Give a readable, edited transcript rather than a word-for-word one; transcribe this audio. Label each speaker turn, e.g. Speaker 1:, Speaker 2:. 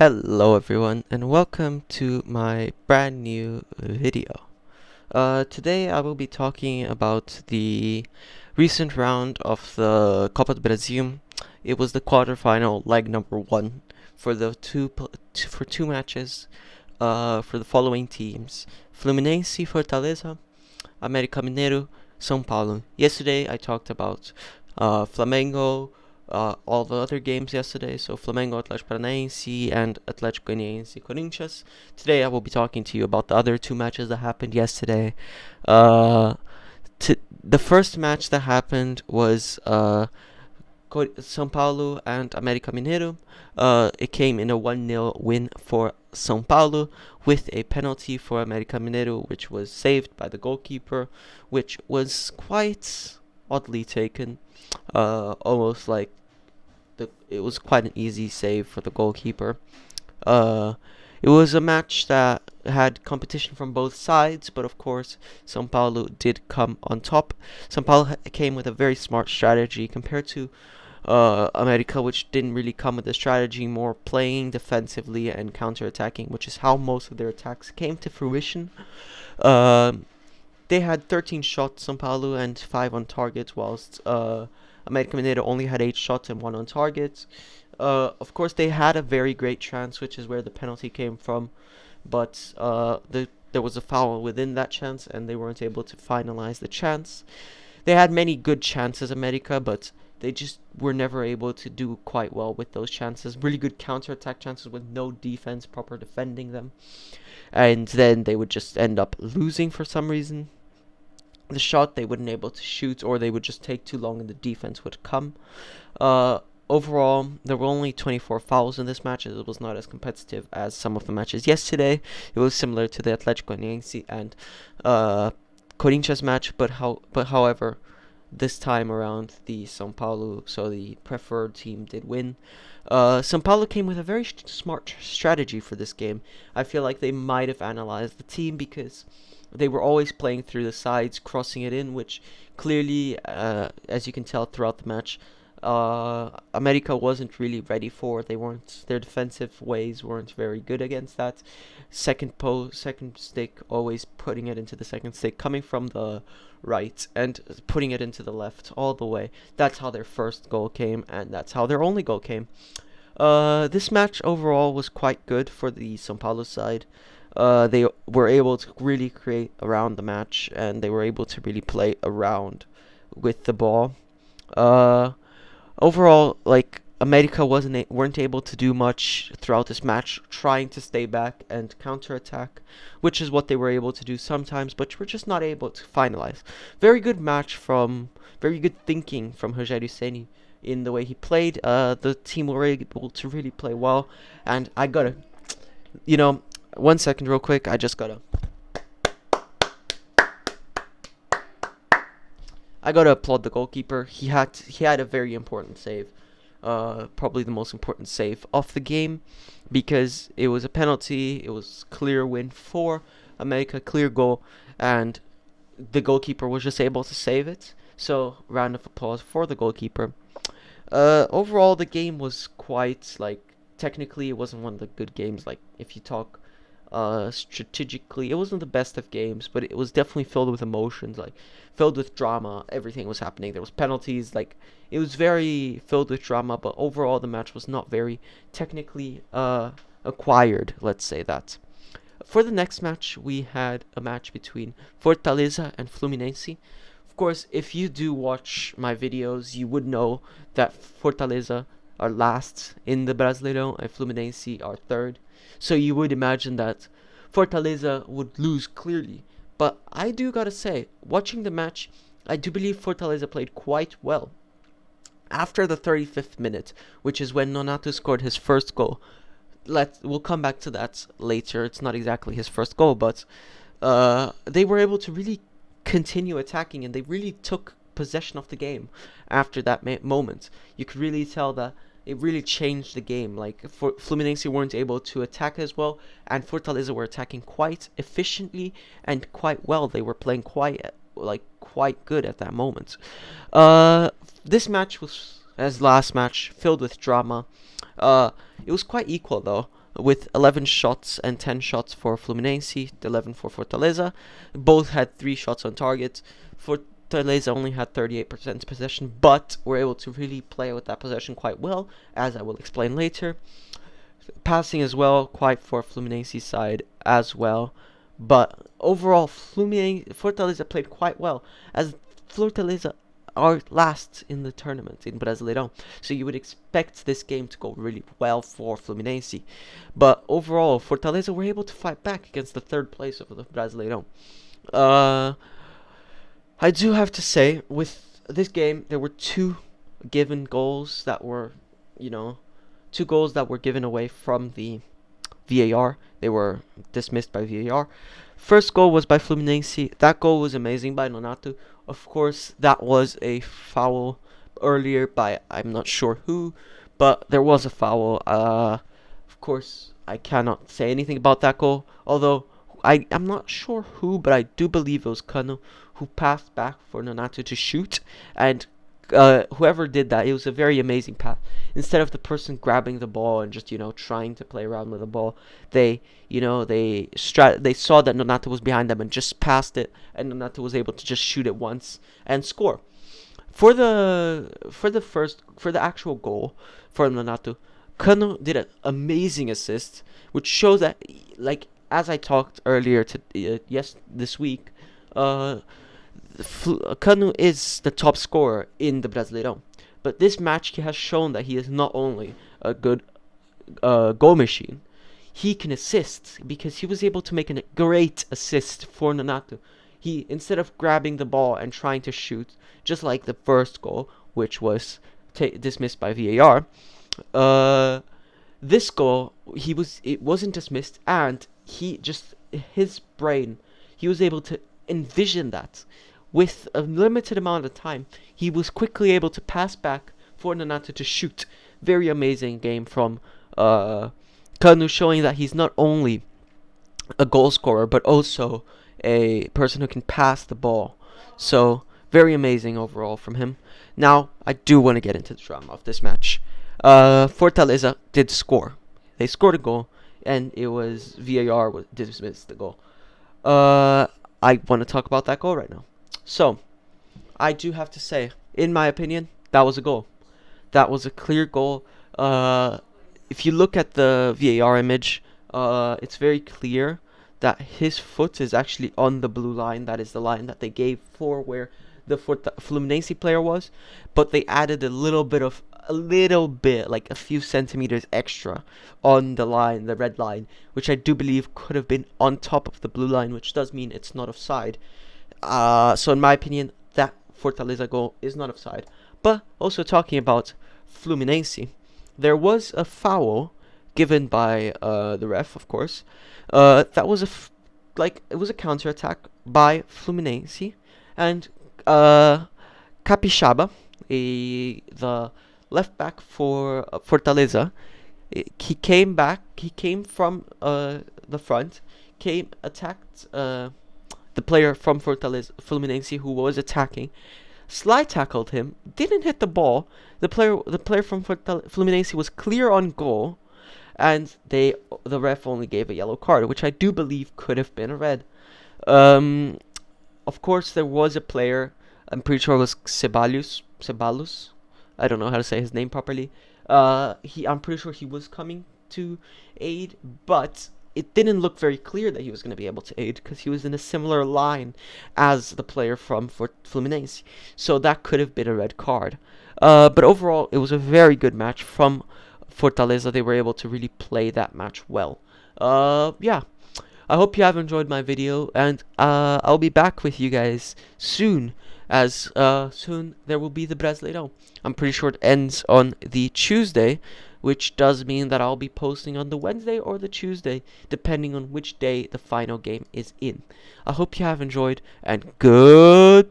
Speaker 1: Hello everyone and welcome to my brand new video. Today I will be talking about the recent round of the Copa do Brasil. It was the quarterfinal leg number 1 for the two matches for the following teams: Fluminense, Fortaleza, América Mineiro, São Paulo. Yesterday I talked about Flamengo, all the other games yesterday, so Flamengo, Atlético Paranaense, and Atlético Goianiense, Corinthians. Today I will be talking to you about the other two matches that happened yesterday. The first match that happened was São Paulo and América Mineiro. It came in a 1-0 win for São Paulo with a penalty for América Mineiro, which was saved by the goalkeeper, which was quite oddly taken. Almost like it was quite an easy save for the goalkeeper. It was a match that had competition from both sides, but of course, São Paulo did come on top. São Paulo came with a very smart strategy compared to America, which didn't really come with a strategy, more playing defensively and counter-attacking, which is how most of their attacks came to fruition. They had 13 shots, São Paulo, and 5 on target, whilst América Mineiro only had 8 shots and 1 on target. Of course, they had a very great chance, which is where the penalty came from, but there was a foul within that chance, and they weren't able to finalize the chance. They had many good chances, America, but they just were never able to do quite well with those chances. Really good counter-attack chances with no defense, proper defending them. And then they would just end up losing for some reason. The shot they wouldn't able to shoot, or they would just take too long and the defense would come. Overall, there were only 24 fouls in this match. It was not as competitive as some of the matches yesterday. It was similar to the Atlético Goianiense and Corinthians match, but however, this time around the São Paulo, so the preferred team, did win. São Paulo came with a very smart strategy for this game. I feel like they might have analyzed the team because they were always playing through the sides, crossing it in, which clearly, as you can tell throughout the match, America wasn't really ready for. Their defensive ways weren't very good against that. Second stick, always putting it into the second stick, coming from the right and putting it into the left all the way. That's how their first goal came, and that's how their only goal came. This match overall was quite good for the São Paulo side. They were able to really create around the match, and they were able to really play around with the ball. Overall, like, America weren't able to do much throughout this match, trying to stay back and counterattack, which is what they were able to do sometimes, but were just not able to finalize. Very good thinking from Rogério Ceni in the way he played. The team were able to really play well, and I gotta, 1 second real quick, I gotta applaud the goalkeeper. He had a very important save, probably the most important save of the game, because it was a penalty. It was clear win for America, clear goal, and the goalkeeper was just able to save it. So round of applause for the goalkeeper. Overall, the game was quite, technically it wasn't one of the good games. Like, if you talk strategically, it wasn't the best of games, but it was definitely filled with emotions, filled with drama. Everything was happening. There was penalties. It was very filled with drama, but overall the match was not very technically acquired, let's say that. For the next match, we had a match between Fortaleza and Fluminense. Of course, if you do watch my videos, you would know that Fortaleza are last in the Brasileirão and Fluminense are third. So you would imagine that Fortaleza would lose clearly. But I do gotta say, watching the match, I do believe Fortaleza played quite well. After the 35th minute, which is when Nonato scored his first goal, we'll come back to that later. It's not exactly his first goal, but they were able to really continue attacking, and they really took possession of the game after that moment. You could really tell that it really changed the game. Fluminense weren't able to attack as well, and Fortaleza were attacking quite efficiently and quite well. They were playing quite good at that moment. This match was, as last match, filled with drama. It was quite equal though, with 11 shots and 10 shots for Fluminense, 11 for Fortaleza. Both had 3 shots on target. Fortaleza only had 38% possession, but were able to really play with that possession quite well, as I will explain later. Passing as well, quite for Fluminense's side as well. But overall, Fortaleza played quite well, as Fortaleza are last in the tournament in Brasileirão. So you would expect this game to go really well for Fluminense. But overall, Fortaleza were able to fight back against the third place of the Brasileirão. I do have to say, with this game, there were 2 given goals that were, 2 goals that were given away from the VAR. They were dismissed by VAR. First goal was by Fluminense. That goal was amazing by Nonato. Of course, that was a foul earlier by I'm not sure who, but there was a foul. Of course, I cannot say anything about that goal, although I'm not sure who, but I do believe it was Cano who passed back for Nonato to shoot, and whoever did that, it was a very amazing pass. Instead of the person grabbing the ball and just trying to play around with the ball, they saw that Nonato was behind them and just passed it, and Nonato was able to just shoot it once and score. For the actual goal for Nonato, Cano did an amazing assist, which shows that, like as I talked earlier this week, Cano is the top scorer in the Brasileirão. But this match, he has shown that he is not only a good goal machine, he can assist, because he was able to make a great assist for Nonato. He, instead of grabbing the ball and trying to shoot, just like the first goal, which was dismissed by VAR, this goal, it wasn't dismissed, and his brain, he was able to envision that. With a limited amount of time, he was quickly able to pass back for Nonato to shoot. Very amazing game from Cano, showing that he's not only a goal scorer, but also a person who can pass the ball. So, very amazing overall from him. Now, I do want to get into the drama of this match. Fortaleza did score. They scored a goal, and it was VAR dismissed the goal. I want to talk about that goal right now. So, I do have to say, in my opinion, that was a goal. That was a clear goal. If you look at the VAR image, it's very clear that his foot is actually on the blue line. That is the line that they gave for where the Fluminense player was. But they added a little bit, like a few centimeters extra on the line, the red line, which I do believe could have been on top of the blue line, which does mean it's not offside. So in my opinion, that Fortaleza goal is not offside. But also talking about Fluminense, there was a foul given by the ref, of course. That was it was a counterattack by Fluminense, and Capixaba, the left back for Fortaleza, he came from the front, attacked the player from Fluminense who was attacking, slide tackled him, didn't hit the ball. The player from Fluminense was clear on goal, and the ref only gave a yellow card, which I do believe could have been a red. Of course, there was a player, I'm pretty sure it was Ceballos. I don't know how to say his name properly. I'm pretty sure he was coming to aid, but it didn't look very clear that he was going to be able to aid, because he was in a similar line as the player from Fluminense. So that could have been a red card. But overall, it was a very good match from Fortaleza. They were able to really play that match well. Yeah. I hope you have enjoyed my video, and I'll be back with you guys soon, as soon there will be the Brasileirão. I'm pretty sure it ends on the Tuesday, which does mean that I'll be posting on the Wednesday or the Tuesday, depending on which day the final game is in. I hope you have enjoyed, and good